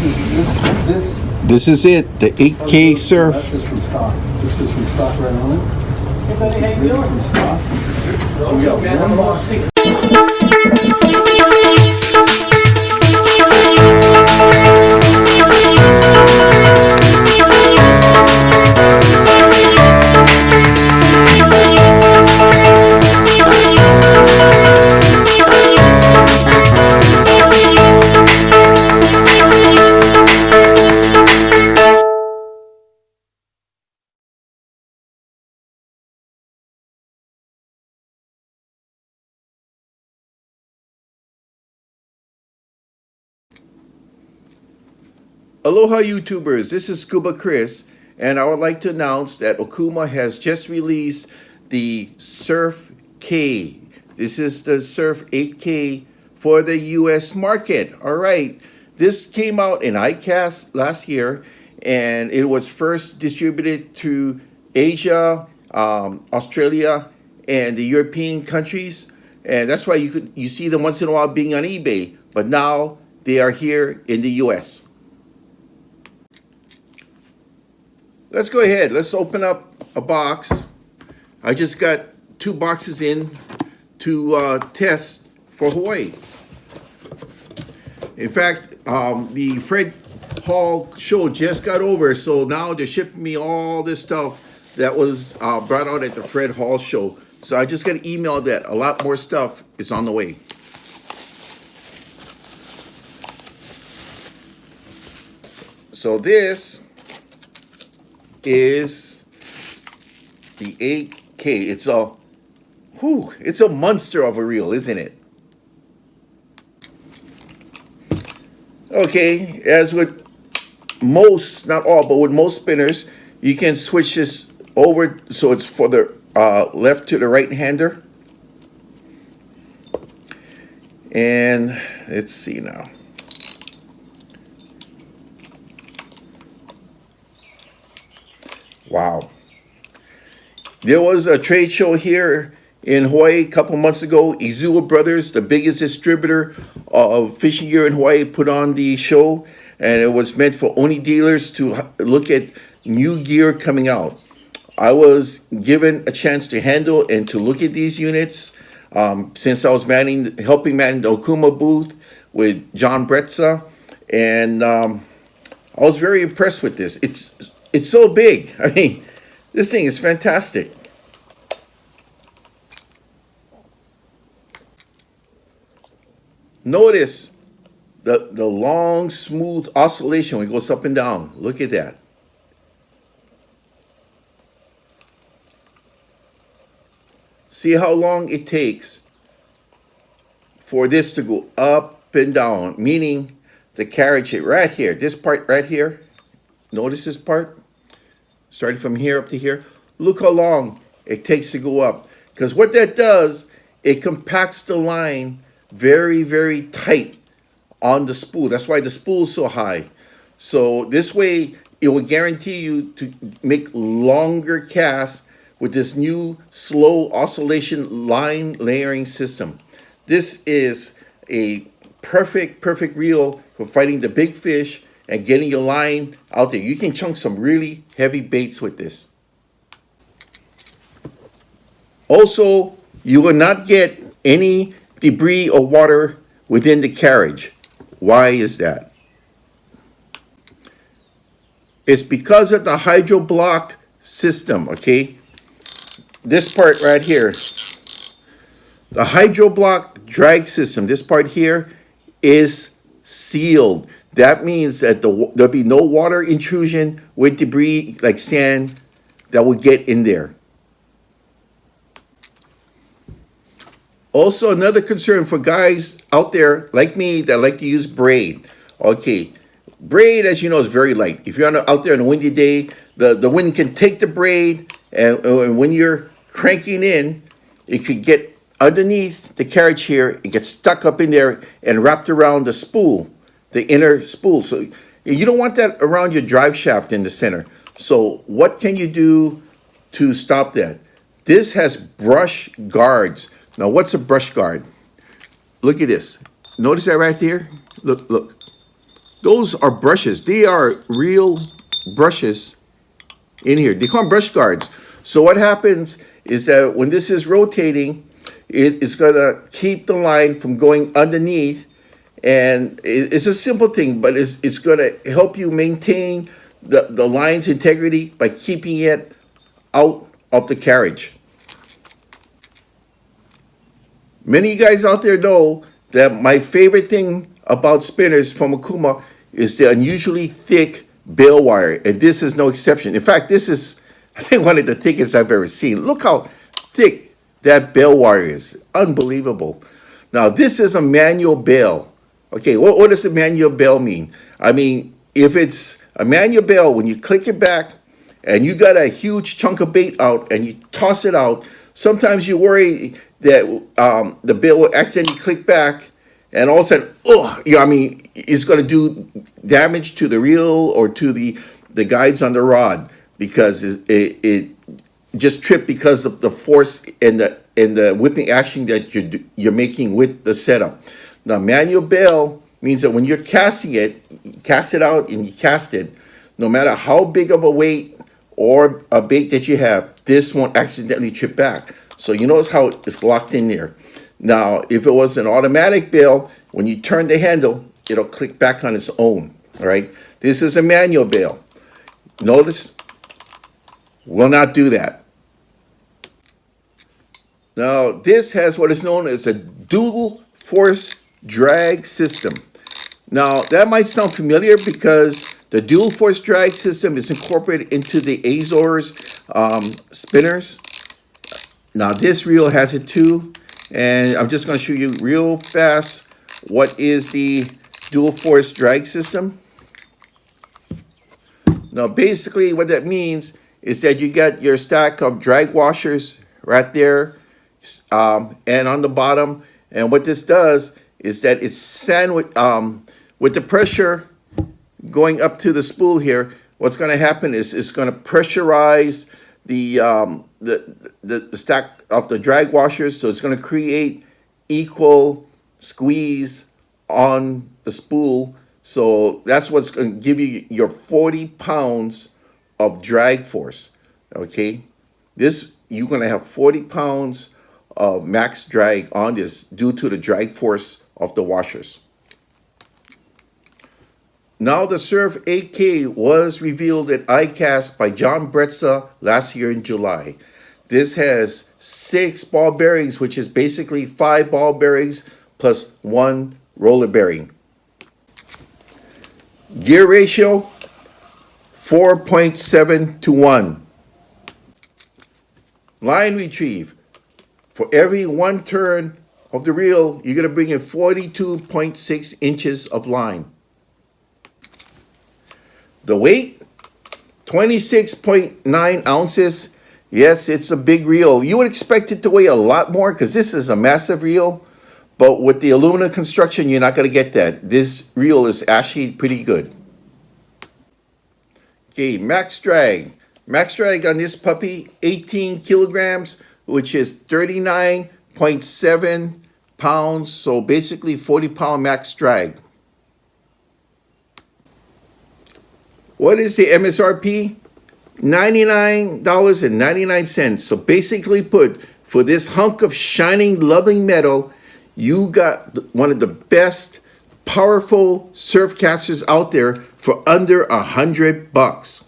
This is it, the 8K surf. This is from stock. This is from stock right on it. Hey buddy, how you doing? From stock. So we got one box. Aloha YouTubers, this is Scuba Chris, and I would like to announce that Okuma has just released the Surf K. This is the Surf 8K for the US market. All right, this came out in ICAST last year, and it was first distributed to Asia, Australia, and the European countries, and that's why you see them once in a while being on eBay, but now they are here in the US. Let's go ahead. Let's open up a box. I just got 2 boxes in to test for Hawaii. In fact, the Fred Hall show just got over, so now they're shipping me all this stuff that was brought out at the Fred Hall show. So I just got an email that a lot more stuff is on the way. So this is the 8K. It's a monster of a reel, isn't it? Okay, as with most, not all, but with most spinners, you can switch this over so it's for the left to the right hander. And let's see now. Wow. There was a trade show here in Hawaii a couple months ago. Izuo Brothers, the biggest distributor of fishing gear in Hawaii, put on the show, and it was meant for only dealers to look at new gear coming out. I was given a chance to handle and to look at these units since I was helping man the Okuma booth with John Bretza, and I was very impressed with this. It's so big. I mean, this thing is fantastic. Notice the long, smooth oscillation when it goes up and down. Look at that. See how long it takes for this to go up and down, meaning the carriage right here, this part right here. Notice this part? Starting from here up to here. Look how long it takes to go up. Because what that does, it compacts the line very, very tight on the spool. That's why the spool is so high. So this way, it will guarantee you to make longer casts with this new slow oscillation line layering system. This is a perfect reel for fighting the big fish and getting your line out there. You can chunk some really heavy baits with this. Also, you will not get any debris or water within the carriage. Why is that? It's because of the hydro block system, okay? This part right here, the hydro block drag system, this part here is sealed. That means that there'll be no water intrusion with debris like sand that will get in there. Also, another concern for guys out there like me that like to use braid. Okay, braid, as you know, is very light. If you're out there on a windy day, the wind can take the braid, and when you're cranking in, it could get underneath the carriage here, it gets stuck up in there and wrapped around the spool, the inner spool. So you don't want that around your drive shaft in the center. So what can you do to stop that? This has brush guards. Now, what's a brush guard? Look at this. Notice that right there? Look. Those are brushes. They are real brushes in here. They call them brush guards. So what happens is that when this is rotating, it is going to keep the line from going underneath. And it's a simple thing, but it's going to help you maintain the line's integrity by keeping it out of the carriage. Many of you guys out there know that my favorite thing about spinners from Okuma is the unusually thick bale wire, and this is no exception. In fact, this is, I think, one of the thickest I've ever seen. Look how thick that bale wire is. Unbelievable. Now, this is a manual bale. Okay, what does a manual bale mean? I mean, if it's a manual bale, when you click it back and you got a huge chunk of bait out and you toss it out, sometimes you worry that the bale will accidentally click back, and all of a sudden, it's going to do damage to the reel or to the guides on the rod, because it just tripped because of the force and the whipping action that you're making with the setup. Now, manual bale means that when you're casting it, you cast it out and you cast it, no matter how big of a weight or a bait that you have, this won't accidentally trip back. So you notice how it's locked in there. Now, if it was an automatic bale, when you turn the handle, it'll click back on its own, all right? This is a manual bale. Notice, will not do that. Now, this has what is known as a dual force drag system. Now, that might sound familiar because the dual force drag system is incorporated into the Azores spinners. Now, this reel has it too, and I'm just going to show you real fast what is the dual force drag system. Now, basically what that means is that you got your stack of drag washers right there and on the bottom, and what this does is that it's sandwiched with the pressure going up to the spool here. What's going to happen is it's going to pressurize the stack of the drag washers, so it's going to create equal squeeze on the spool. So that's what's going to give you your 40 pounds of drag force. Okay, this, you're going to have 40 pounds of max drag on this due to the drag force of the washers. Now, the Surf 8K was revealed at ICAST by John Bretza last year in July. This has 6 ball bearings, which is basically 5 ball bearings plus 1 roller bearing. Gear ratio, 4.7 to 1. Line retrieve. For every 1 turn of the reel, you're going to bring in 42.6 inches of line. The weight, 26.9 ounces. Yes, it's a big reel. You would expect it to weigh a lot more because this is a massive reel, but with the aluminum construction, you're not going to get that. This reel is actually pretty good. Okay, max drag. Max drag on this puppy, 18 kilograms, which is 39.7 pounds. So basically 40-pound max drag. What is the MSRP? $99.99. So basically put, for this hunk of shining, lovely metal, you got one of the best, powerful surf casters out there for under $100.